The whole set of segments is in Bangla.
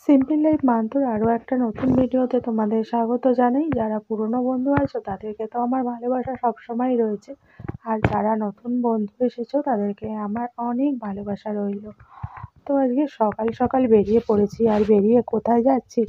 সিম্পল লাইফ মান্তুর আরও একটা নতুন ভিডিওতে তোমাদের স্বাগত জানাই। যারা পুরনো বন্ধু আছো তাদেরকে তো আমার ভালোবাসা সবসময় রয়েছে, আর যারা নতুন বন্ধু এসেছো তাদেরকে আমার অনেক ভালোবাসা রইল। তো আজকে সকাল সকাল বেরিয়ে পড়েছি, আর বেরিয়ে কোথায় যাচ্ছি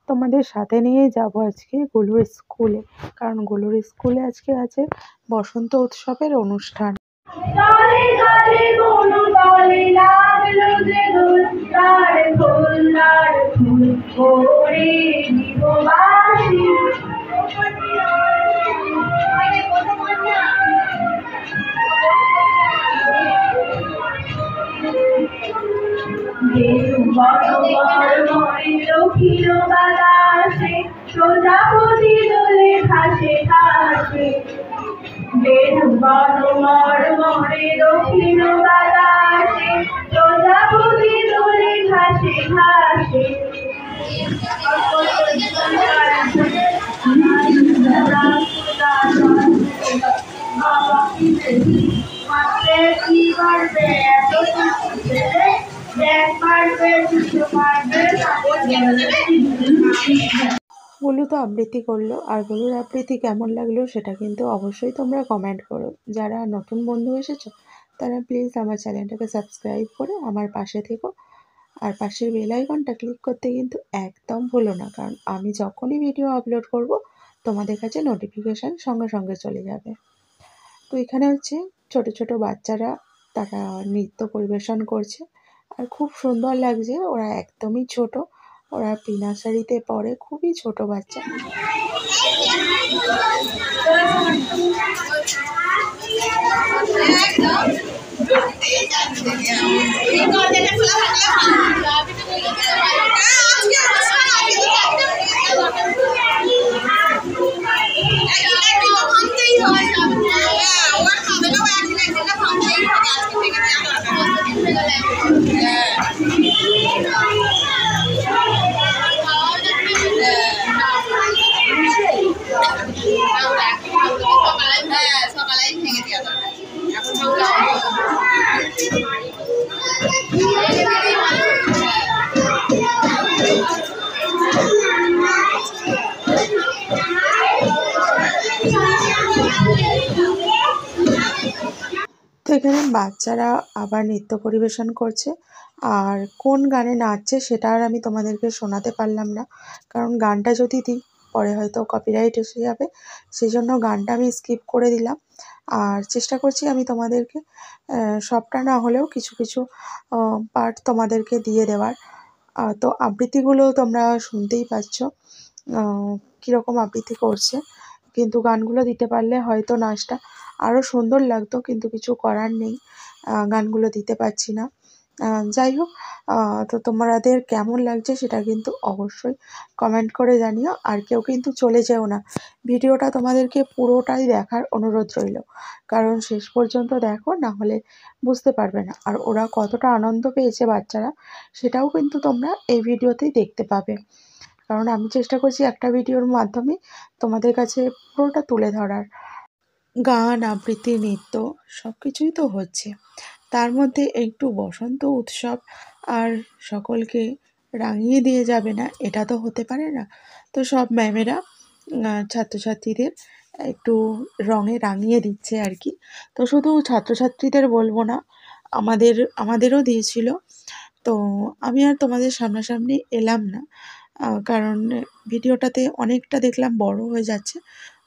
তোমাদের সাথে নিয়েই যাব আজকে গুলুর স্কুলে। কারণ গুলুর স্কুলে আজকে আছে বসন্ত উৎসবের অনুষ্ঠান। তলে তলে বনু তলে লাগলো যে দোল, তার কল্যাণ ফুল ভরে দিব বাসি। দক্ষিণ বাতাসে প্রজাপতি দোলে ঘাসে ঘাসে, দক্ষিণ বাতাসে প্রজাপতি দোলে ঘাসে ঘাসে। গুলু তো আবৃত্তি করলো, আর গুলুর আবৃত্তি কেমন লাগলো সেটা কিন্তু অবশ্যই তোমরা কমেন্ট করো। যারা নতুন বন্ধু এসেছো তারা প্লিজ আমার চ্যানেলটাকে সাবস্ক্রাইব করে আমার পাশে থেকো, আর পাশের বেল আইকনটা ক্লিক করতে কিন্তু একদম ভুলো না, কারণ আমি যখনই ভিডিও আপলোড করব তোমাদের কাছে নোটিফিকেশান সঙ্গে সঙ্গে চলে যাবে। তো এখানে হচ্ছে ছোট ছোট বাচ্চারা তারা নৃত্য পরিবেশন করছে, আর খুব সুন্দর লাগছে। ওরা একদমই ছোট, ওরা প্রি নার্সারিতে পড়ে, খুবই ছোট বাচ্চা। তো এখানে বাচ্চারা আবার নৃত্য পরিবেশন করছে, আর কোন গানে নাচছে সেটা আর আমি তোমাদেরকে শোনাতে পারলাম না, কারণ গানটা যদি দিই পরে হয়তো কপিরাইট এসে যাবে, সেই জন্য গানটা আমি স্কিপ করে দিলাম। আর চেষ্টা করছি আমি তোমাদেরকে সবটা না হলেও কিছু কিছু পার্ট তোমাদেরকে দিয়ে দেওয়ার। তো আবৃত্তিগুলো তোমরা শুনতেই পাচ্ছ কীরকম আবৃত্তি করছে, কিন্তু গানগুলো দিতে পারলে হয়তো নাচটা আরও সুন্দর লাগতো, কিন্তু কিছু করার নেই, গানগুলো দিতে পারছি না। যাই হোক, তো তোমাদের কেমন লাগছে সেটা কিন্তু অবশ্যই কমেন্ট করে জানিও, আর কেউ কিন্তু চলে যেও না, ভিডিওটা তোমাদেরকে পুরোটাই দেখার অনুরোধ রইল, কারণ শেষ পর্যন্ত দেখো, না হলে বুঝতে পারবে না। আর ওরা কতটা আনন্দ পেয়েছে বাচ্চারা সেটাও কিন্তু তোমরা এই ভিডিওতেই দেখতে পাবে, কারণ আমি চেষ্টা করছি একটা ভিডিওর মাধ্যমে তোমাদের কাছে পুরোটা তুলে ধরার। গান, আবৃত্তি, নৃত্য সব কিছুই তো হচ্ছে, তার মধ্যে একটু বসন্ত উৎসব আর সকলকে রাঙিয়ে দিয়ে যাবে না, এটা তো হতে পারে না। তো সব ম্যামেরা ছাত্রছাত্রীদের একটু রঙে রাঙিয়ে দিচ্ছে আর কি। তো শুধু ছাত্রছাত্রীদের বলবো না, আমাদেরও দিয়েছিল। তো আমি আর তোমাদের সামনাসামনি এলাম না, কারণ ভিডিওটাতে অনেকটা দেখলাম বড় হয়ে যাচ্ছে,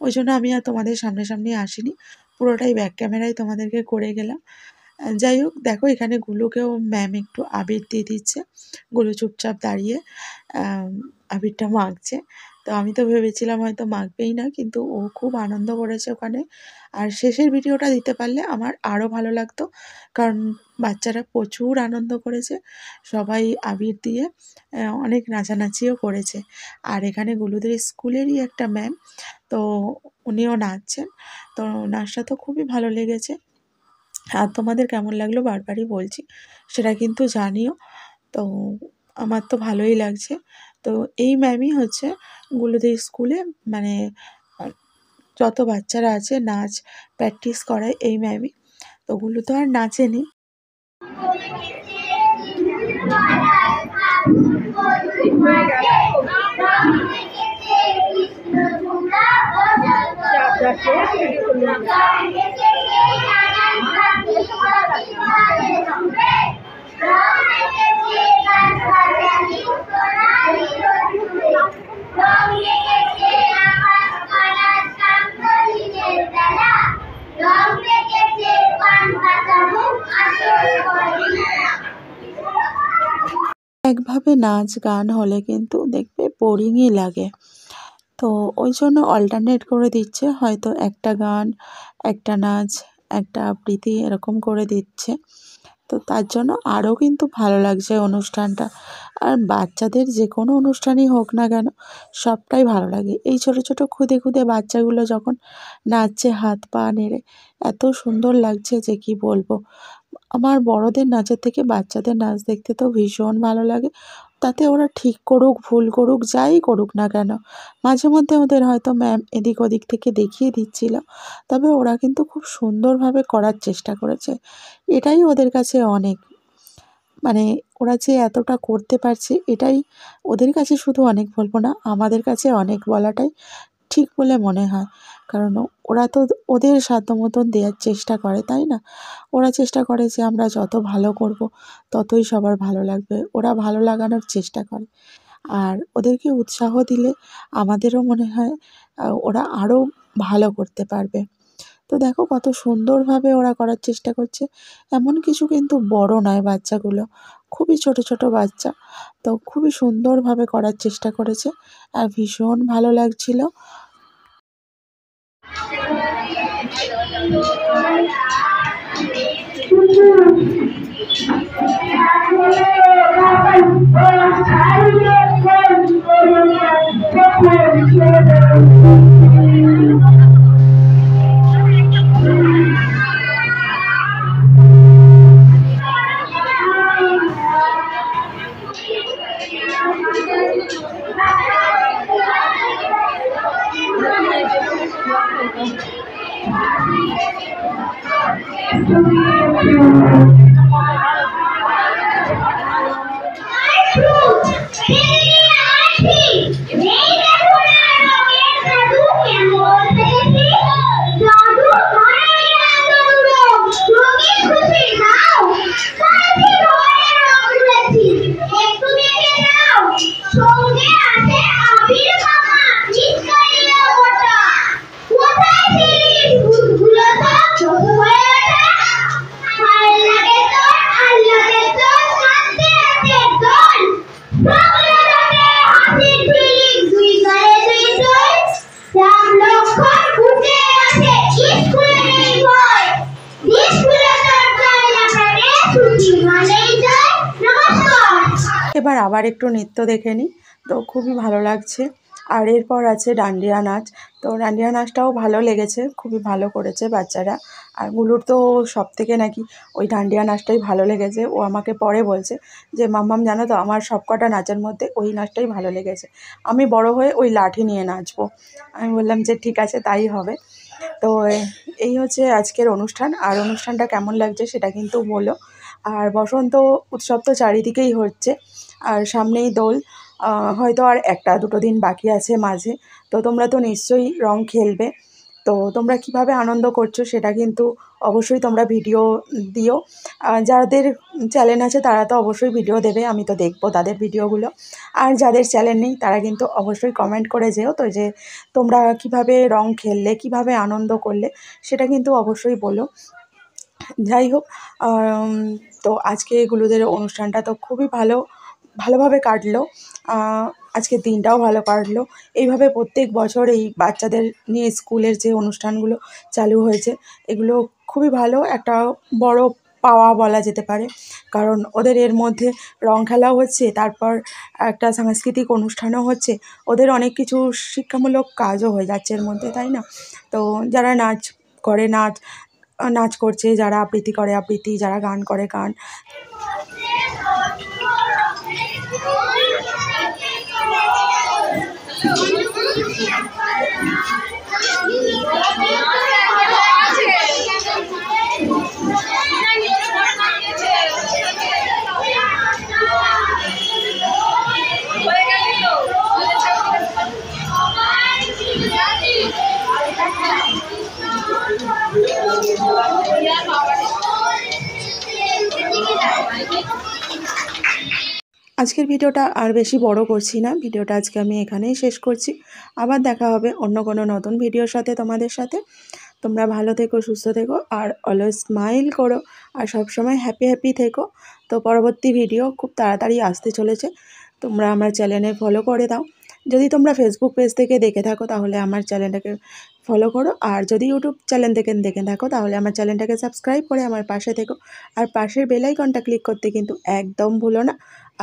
ওই জন্য আমি আর তোমাদের সামনাসামনি আসিনি, পুরোটাই ব্যাক ক্যামেরায় তোমাদেরকে করে গেলাম। যাই হোক, দেখো এখানে গুলুকেও ম্যাম একটু আবির দিয়ে দিচ্ছে, গুলু চুপচাপ দাঁড়িয়ে আবিরটা মাখছে। তো আমি তো ভেবেছিলাম হয়তো মাখবেই না, কিন্তু ও খুব আনন্দ করেছে ওখানে। আর শেষের ভিডিওটা দিতে পারলে আমার আরও ভালো লাগতো, কারণ বাচ্চারা প্রচুর আনন্দ করেছে, সবাই আবির দিয়ে অনেক নাচানাচিও করেছে। আর এখানে গুলুদের স্কুলেরই একটা ম্যাম, তো উনিও নাচছেন, তো নাচটা তো খুবই ভালো লেগেছে। আর তোমাদের কেমন লাগলো বারবারই বলছি, সেটা কিন্তু জানিও। তো আমার তো ভালোই লাগছে। তো এই ম্যামই হচ্ছে গুলুদের স্কুলে, মানে যত বাচ্চারা আছে নাচ প্র্যাকটিস করায় এই ম্যামই। তো গুলু তো আর নাচেনি, একভাবে নাচ গান হলে কিন্তু দেখবে বোরিংই লাগে। তো ওই জন্য অল্টারনেট করে দিচ্ছে, হয়তো একটা গান, একটা নাচ, একটা আবৃত্তি এরকম করে দিচ্ছে। তো তার জন্য আরও কিন্তু ভালো লাগছে অনুষ্ঠানটা। আর বাচ্চাদের যে কোনো অনুষ্ঠানই হোক না কেন, সবটাই ভালো লাগে। এই ছোটো ছোটো খুদে খুদে বাচ্চাগুলো যখন নাচছে হাত পা নেড়ে, এত সুন্দর লাগছে যে কি বলবো। আমার বড়দের নাচের থেকে বাচ্চাদের নাচ দেখতে তো ভীষণ ভালো লাগে। তাতে ওরা ঠিক করুক ভুল করুক যাই করুক না কেন, মাঝে মধ্যে ওদের হয়তো ম্যাম এদিক ওদিক থেকে দেখিয়ে দিচ্ছিল, তবে ওরা কিন্তু খুব সুন্দরভাবে করার চেষ্টা করেছে। এটাই ওদের কাছে অনেক, মানে ওরা যে এতটা করতে পারছে এটাই ওদের কাছে শুধু অনেক বলবো না, আমাদের কাছে অনেক বলাটাই ঠিক বলে মনে হয়। কারণ ওরা তো ওদের সাধ্য মতন দেওয়ার চেষ্টা করে, তাই না? ওরা চেষ্টা করে যে আমরা যত ভালো করব ততই সবার ভালো লাগবে, ওরা ভালো লাগানোর চেষ্টা করে। আর ওদেরকে উৎসাহ দিলে আমাদেরও মনে হয় ওরা আরও ভালো করতে পারবে। তো দেখো কত সুন্দরভাবে ওরা করার চেষ্টা করছে। এমন কিছু কিন্তু বড় নয় বাচ্চাগুলো, খুবই ছোট ছোট বাচ্চা। তো খুবই সুন্দরভাবে করার চেষ্টা করেছে আর ভীষণ ভালো লাগছিল। এবার আবার একটু নৃত্য দেখে নিই, তো খুবই ভালো লাগছে। আর এরপর আছে ডান্ডিয়া নাচ। তো ডান্ডিয়া নাচটাও ভালো লেগেছে, খুবই ভালো করেছে বাচ্চারা। আর গুলুর তো সব থেকে নাকি ওই ডান্ডিয়া নাচটাই ভালো লেগেছে। ও আমাকে পরে বলছে যে মাম্মাম জানো তো আমার সব কটা নাচের মধ্যে ওই নাচটাই ভালো লেগেছে, আমি বড় হয়ে ওই লাঠি নিয়ে নাচবো। আমি বললাম যে ঠিক আছে তাই হবে। তো এই হচ্ছে আজকের অনুষ্ঠান। আর অনুষ্ঠানটা কেমন লাগছে সেটা কিন্তু বলো। আর বসন্ত উৎসব তো চারিদিকেই হচ্ছে, আর সামনেই দোল, হয়তো আর একটা দুটো দিন বাকি আছে মাঝে। তো তোমরা তো নিশ্চয়ই রং খেলবে। তো তোমরা কিভাবে আনন্দ করছো সেটা কিন্তু অবশ্যই তোমরা ভিডিও দিও। যাদের চ্যানেল আছে তারা তো অবশ্যই ভিডিও দেবে, আমি তো দেখবো তাদের ভিডিওগুলো। আর যাদের চ্যানেল নেই তারা কিন্তু অবশ্যই কমেন্ট করে যেও তো যে তোমরা কিভাবে রং খেললে, কিভাবে আনন্দ করলে, সেটা কিন্তু অবশ্যই বলো। যাই হোক, তো আজকে গুলুদের অনুষ্ঠানটা তো খুবই ভালোভাবে কাটলো। আজকের দিনটাও ভালো কাটলো। এইভাবে প্রত্যেক বছর এই বাচ্চাদের নিয়ে স্কুলের যে অনুষ্ঠানগুলো চালু হয়েছে, এগুলো খুবই ভালো একটা বড় পাওয়া বলা যেতে পারে। কারণ ওদের এর মধ্যে রং খেলাও হচ্ছে, তারপর একটা সাংস্কৃতিক অনুষ্ঠানও হচ্ছে, ওদের অনেক কিছু শিক্ষামূলক কাজও হয়ে যাচ্ছে এর মধ্যে, তাই না? তো যারা নাচ করে নাচ করছে, যারা আবৃত্তি করে আবৃত্তি, যারা গান করে গান। আজকের ভিডিওটা আর বেশি বড় করছি না, ভিডিওটা আজকে আমি এখানেই শেষ করছি। আবার দেখা হবে অন্য কোনো নতুন ভিডিওর সাথে তোমাদের সাথে। তোমরা ভালো থেকো, সুস্থ থেকো, আর অলওয়েজ স্মাইল করো, আর সবসময় হ্যাপি হ্যাপি থেকো। তো পরবর্তী ভিডিও খুব তাড়াতাড়ি আসতে চলেছে, তোমরা আমার চ্যানেলে ফলো করে দাও। যদি তোমরা ফেসবুক পেজ থেকে দেখে থাকো তাহলে আমার চ্যানেলটাকে ফলো করো, আর যদি ইউটিউব চ্যানেল থেকে দেখে থাকো তাহলে আমার চ্যানেলটাকে সাবস্ক্রাইব করে আমার পাশে থেকো। আর পাশের বেল আইকনটা ক্লিক করতে কিন্তু একদম ভুলো না।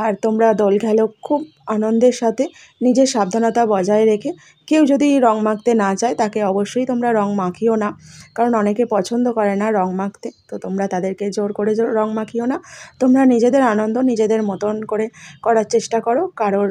আর তোমরা দোল খেলো খুব আনন্দের সাথে, নিজের সাবধানতা বজায় রেখে। কেউ যদি রং মাখতে না চায় তাকে অবশ্যই তোমরা রং মাখিও না, কারণ অনেকে পছন্দ করে না রং মাখতে, তো তোমরা তাদেরকে জোর করে রং মাখিও না। তোমরা নিজেদের আনন্দ নিজেদের মতন করে করার চেষ্টা করো, কারোর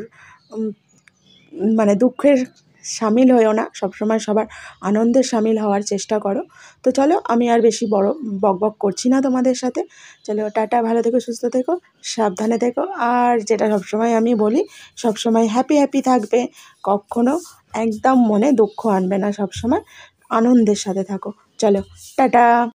মানে দুঃখের সামিল হয়েও না, সবসময় সবার আনন্দের সামিল হওয়ার চেষ্টা করো। তো চলো, আমি আর বেশি বড় বকবক করছি না তোমাদের সাথে। চলো, টাটা, ভালো থেকো, সুস্থ থেকো, সাবধানে থেকো, আর যেটা সবসময় আমি বলি, সবসময় হ্যাপি হ্যাপি থাকবে, কখনো একদম মনে দুঃখ আনবে না, সবসময় আনন্দের সাথে থাকো। চলো, টাটা।